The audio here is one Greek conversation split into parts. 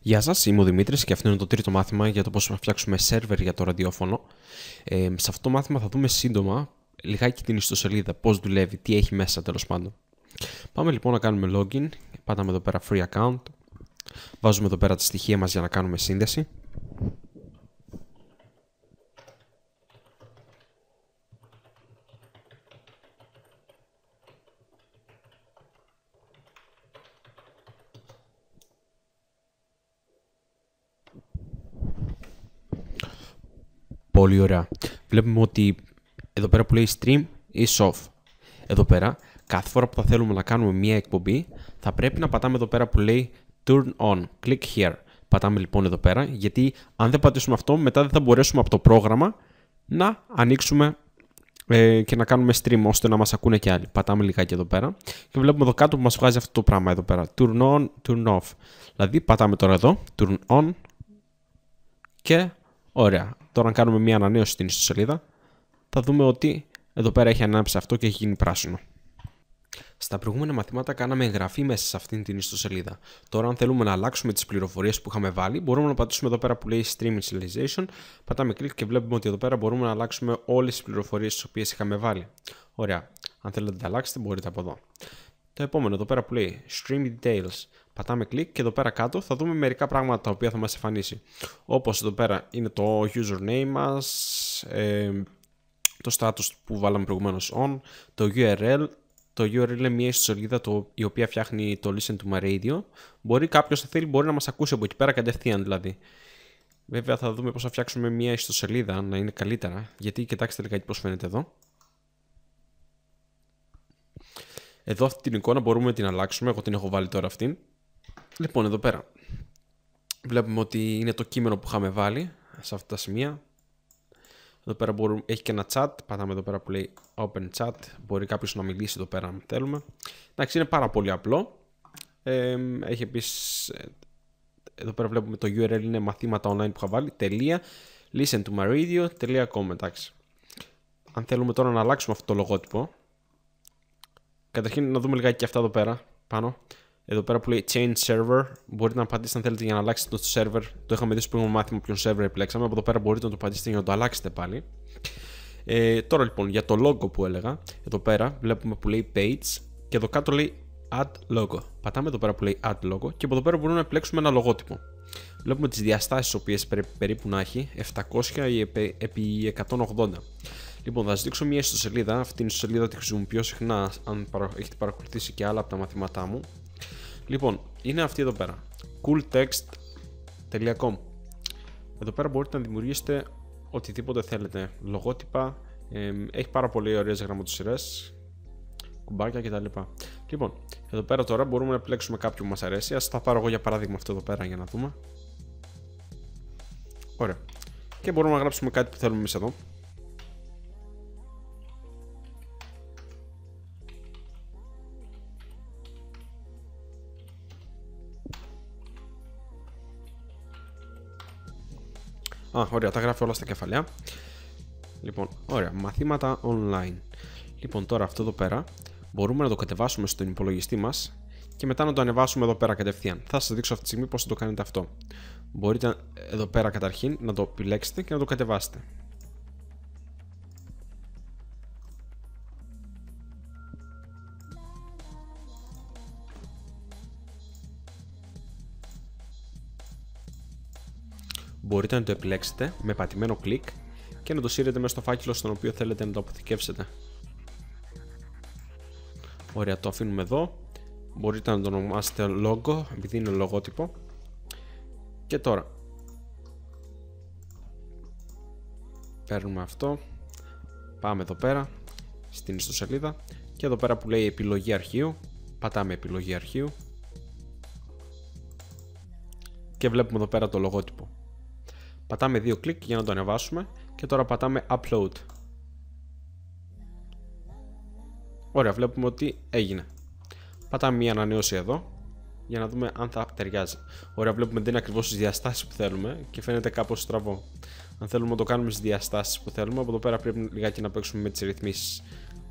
Γεια σας, είμαι ο Δημήτρης και αυτό είναι το τρίτο μάθημα για το πώς να φτιάξουμε σερβερ για το ραδιόφωνο. Σε αυτό το μάθημα θα δούμε σύντομα λιγάκι την ιστοσελίδα, πώς δουλεύει, τι έχει μέσα τέλος πάντων. Πάμε λοιπόν να κάνουμε login, πατάμε εδώ πέρα free account, βάζουμε εδώ πέρα τα στοιχεία μας για να κάνουμε σύνδεση. Πολύ ωραία. Βλέπουμε ότι εδώ πέρα που λέει stream is off. Εδώ πέρα, κάθε φορά που θα θέλουμε να κάνουμε μία εκπομπή, θα πρέπει να πατάμε εδώ πέρα που λέει turn on. Click here. Πατάμε λοιπόν εδώ πέρα, γιατί αν δεν πατήσουμε αυτό, μετά δεν θα μπορέσουμε από το πρόγραμμα να ανοίξουμε και να κάνουμε stream ώστε να μας ακούνε και άλλοι. Πατάμε λιγάκι εδώ πέρα και βλέπουμε εδώ κάτω που μας βγάζει αυτό το πράγμα εδώ πέρα. Turn on, turn off. Δηλαδή πατάμε τώρα εδώ, turn on και ωραία. Τώρα αν κάνουμε μία ανανέωση στην ιστοσελίδα, θα δούμε ότι εδώ πέρα έχει ανάψει αυτό και έχει γίνει πράσινο. Στα προηγούμενα μαθήματα κάναμε εγγραφή μέσα σε αυτήν την ιστοσελίδα. Τώρα αν θέλουμε να αλλάξουμε τις πληροφορίες που είχαμε βάλει, μπορούμε να πατήσουμε εδώ πέρα που λέει Stream Initialization, πατάμε κλικ και βλέπουμε ότι εδώ πέρα μπορούμε να αλλάξουμε όλες τις πληροφορίες τις οποίες είχαμε βάλει. Ωραία. Αν θέλετε να τα αλλάξετε μπορείτε από εδώ. Το επόμενο εδώ πέρα που λέει Stream Details, πατάμε κλικ και εδώ πέρα κάτω θα δούμε μερικά πράγματα τα οποία θα μας εμφανίσει. Όπως εδώ πέρα είναι το username μας, το status που βάλαμε προηγουμένως on, το URL. Το URL είναι μια ιστοσελίδα η οποία φτιάχνει το Listen to My Radio. Μπορεί κάποιος να θέλει, μπορεί να μας ακούσει από εκεί πέρα κατευθείαν δηλαδή. Βέβαια θα δούμε πώς θα φτιάξουμε μια ιστοσελίδα να είναι καλύτερα, γιατί κοιτάξτε λιγάκι πώς φαίνεται εδώ. Εδώ αυτή την εικόνα μπορούμε να την αλλάξουμε, εγώ την έχω βάλει τώρα αυτήν. Λοιπόν εδώ πέρα βλέπουμε ότι είναι το κείμενο που είχαμε βάλει σε αυτά τα σημεία. Εδώ πέρα έχει και ένα chat, πατάμε εδώ πέρα που λέει open chat, μπορεί κάποιος να μιλήσει εδώ πέρα αν θέλουμε. Εντάξει, είναι πάρα πολύ απλό. Έχει επίσης, εδώ πέρα βλέπουμε το URL είναι μαθήματα online που είχα βάλει, .listentomyradio.com, εντάξει. Αν θέλουμε τώρα να αλλάξουμε αυτό το λογότυπο, καταρχήν να δούμε λιγάκι και αυτά εδώ πέρα πάνω. Εδώ πέρα που λέει Change Server, μπορείτε να πατήσετε αν θέλετε για να αλλάξετε το server. Το είχαμε δει στο προηγούμενο μάθημα ποιον server επιλέξαμε. Από εδώ πέρα μπορείτε να το πατήσετε για να το αλλάξετε πάλι. Τώρα λοιπόν για το logo που έλεγα, εδώ πέρα βλέπουμε που λέει Page και εδώ κάτω λέει Add Logo. Πατάμε εδώ πέρα που λέει Add Logo και από εδώ πέρα μπορούμε να επιλέξουμε ένα λογότυπο. Βλέπουμε τις διαστάσεις τις οποίες περίπου να έχει, 700 επί 180. Λοιπόν, θα σας δείξω μια ιστοσελίδα. Αυτή την ιστοσελίδα τη χρησιμοποιώ συχνά, αν έχετε παρακολουθήσει και άλλα από τα μαθήματά μου. Λοιπόν, είναι αυτή εδώ πέρα, cooltext.com. Εδώ πέρα μπορείτε να δημιουργήσετε οτιδήποτε θέλετε, λογότυπα, έχει πάρα πολύ ωραίες γραμματοσυρές, κουμπάκια κτλ. Λοιπόν, εδώ πέρα τώρα μπορούμε να επιλέξουμε κάποιο που μας αρέσει. Ας θα πάρω εγώ για παράδειγμα αυτό εδώ πέρα για να δούμε. Ωραία. Και μπορούμε να γράψουμε κάτι που θέλουμε εμείς εδώ. Ωραία, τα γράφει όλα στα κεφαλιά. Λοιπόν, ωραία, μαθήματα online. Λοιπόν, τώρα αυτό εδώ πέρα μπορούμε να το κατεβάσουμε στον υπολογιστή μας και μετά να το ανεβάσουμε εδώ πέρα κατευθείαν. Θα σας δείξω αυτή τη στιγμή πώς θα το κάνετε αυτό. Μπορείτε εδώ πέρα καταρχήν να το επιλέξετε και να το κατεβάσετε. Μπορείτε να το επιλέξετε με πατημένο κλικ και να το σύρετε μέσα στο φάκελο στον οποίο θέλετε να το αποθηκεύσετε. Ωραία, το αφήνουμε εδώ. Μπορείτε να το ονομάσετε logo επειδή είναι λογότυπο. Και τώρα παίρνουμε αυτό, πάμε εδώ πέρα στην ιστοσελίδα και εδώ πέρα που λέει επιλογή αρχείου, πατάμε επιλογή αρχείου και βλέπουμε εδώ πέρα το λογότυπο. Πατάμε 2 κλικ για να το ανεβάσουμε και τώρα πατάμε upload. Ωραία, βλέπουμε ότι έγινε. Πατάμε μια ανανέωση εδώ για να δούμε αν θα ταιριάζει. Ωραία, βλέπουμε ότι είναι ακριβώς στις διαστάσεις που θέλουμε και φαίνεται κάπως στραβό. Αν θέλουμε να το κάνουμε στις διαστάσεις που θέλουμε, από εδώ πέρα πρέπει λιγάκι να παίξουμε με τις ρυθμίσεις.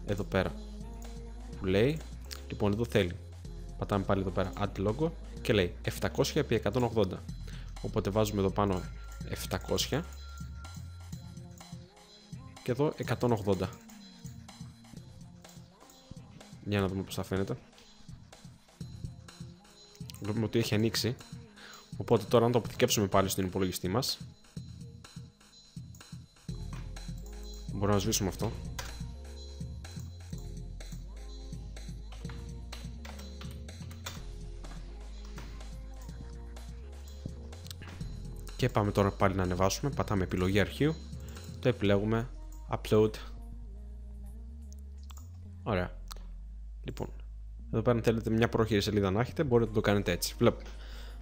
Εδώ πέρα που λέει, λοιπόν εδώ θέλει. Πατάμε πάλι εδώ πέρα add logo και λέει 700 επί 180. Οπότε βάζουμε εδώ πάνω 700 και εδώ 180. Για να δούμε πώς θα φαίνεται. Βλέπουμε ότι έχει ανοίξει. Οπότε τώρα αν το αποθηκεύσουμε πάλι στον υπολογιστή μας, μπορούμε να σβήσουμε αυτό. Και πάμε τώρα πάλι να ανεβάσουμε. Πατάμε επιλογή αρχείου. Το επιλέγουμε Upload. Ωραία. Λοιπόν, εδώ πέρα αν θέλετε μια πρόχειρη σελίδα να έχετε, μπορείτε να το κάνετε έτσι. Βλέπουμε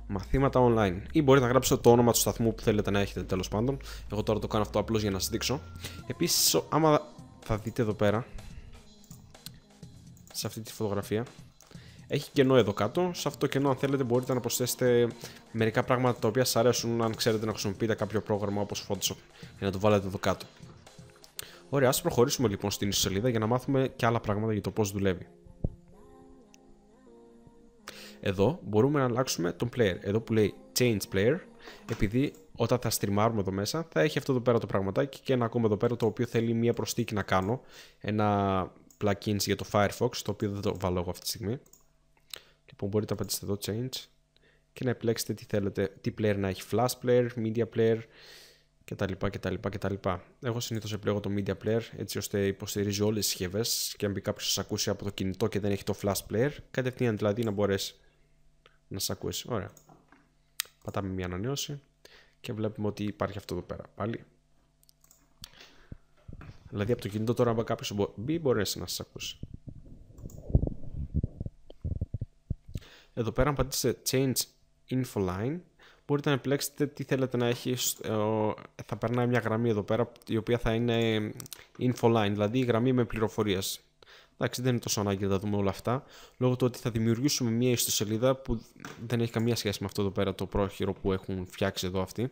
μαθήματα online. Ή μπορείτε να γράψετε το όνομα του σταθμού που θέλετε να έχετε, τέλος πάντων. Εγώ τώρα το κάνω αυτό απλώς για να σας δείξω. Επίσης, άμα θα δείτε εδώ πέρα, σε αυτή τη φωτογραφία, έχει κενό εδώ κάτω. Σε αυτό το κενό, αν θέλετε, μπορείτε να προσθέσετε μερικά πράγματα τα οποία σας αρέσουν, αν ξέρετε να χρησιμοποιείτε κάποιο πρόγραμμα όπως Photoshop, για να το βάλετε εδώ κάτω. Ωραία, ας προχωρήσουμε λοιπόν στην ιστοσελίδα για να μάθουμε και άλλα πράγματα για το πώς δουλεύει. Εδώ μπορούμε να αλλάξουμε τον player. Εδώ που λέει Change Player, επειδή όταν θα στριμάρουμε εδώ μέσα θα έχει αυτό εδώ πέρα το πραγματάκι και ένα ακόμα εδώ πέρα το οποίο θέλει μια προσθήκη να κάνω. Ένα plugins για το Firefox, το οποίο δεν το βάλω εγώ αυτή τη στιγμή. Λοιπόν, μπορείτε να πατήσετε εδώ Change και να επιλέξετε τι θέλετε, τι player να έχει, Flash Player, Media Player κτλ. Εγώ συνήθως επιλέγω το Media Player έτσι ώστε υποστηρίζει όλες τις συσκευές και αν μπει κάποιος σας ακούσει από το κινητό και δεν έχει το Flash Player, κατευθείαν δηλαδή να μπορέσει να σας ακούσει. Ωραία. Πατάμε μια ανανέωση και βλέπουμε ότι υπάρχει αυτό εδώ πέρα πάλι. Δηλαδή από το κινητό τώρα αν κάποιος μπει μπορέσει να σας ακούσει. Εδώ πέρα αν πατήσετε Change Info Line, μπορείτε να επιλέξετε τι θέλετε να έχει. Θα περνάει μια γραμμή εδώ πέρα η οποία θα είναι Info Line, δηλαδή γραμμή με πληροφορίες. Εντάξει, δεν είναι τόσο ανάγκη να τα δούμε όλα αυτά, λόγω του ότι θα δημιουργήσουμε μια ιστοσελίδα που δεν έχει καμία σχέση με αυτό εδώ πέρα το πρόχειρο που έχουν φτιάξει εδώ αυτοί.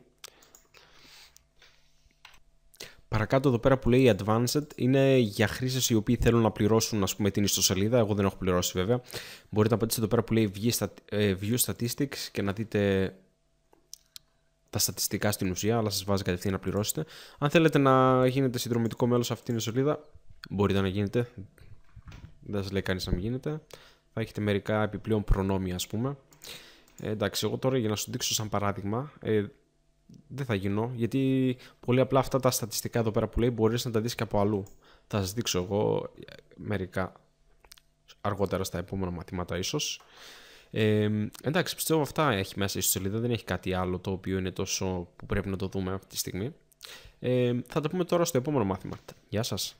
Παρακάτω εδώ πέρα που λέει Advanced είναι για χρήστες οι οποίοι θέλουν να πληρώσουν, ας πούμε, την ιστοσελίδα. Εγώ δεν έχω πληρώσει βέβαια. Μπορείτε να πατήσετε εδώ πέρα που λέει View Statistics και να δείτε τα στατιστικά στην ουσία, αλλά σας βάζει κατευθείαν να πληρώσετε. Αν θέλετε να γίνετε συνδρομητικό μέλος σε αυτήν την ιστοσελίδα, μπορείτε να γίνετε. Δεν σας λέει κανείς να μην γίνετε. Θα έχετε μερικά επιπλέον προνόμια, ας πούμε. Εντάξει, εγώ τώρα για να σου δείξω σαν παράδειγμα, δεν θα γίνω, γιατί πολύ απλά αυτά τα στατιστικά εδώ πέρα που λέει μπορείς να τα δεις και από αλλού. Θα σας δείξω εγώ μερικά αργότερα στα επόμενα μαθήματα ίσως. Εντάξει, πιστεύω αυτά έχει μέσα η ιστοσελίδα, δεν έχει κάτι άλλο το οποίο είναι τόσο που πρέπει να το δούμε αυτή τη στιγμή. Θα τα πούμε τώρα στο επόμενο μάθημα. Γεια σας.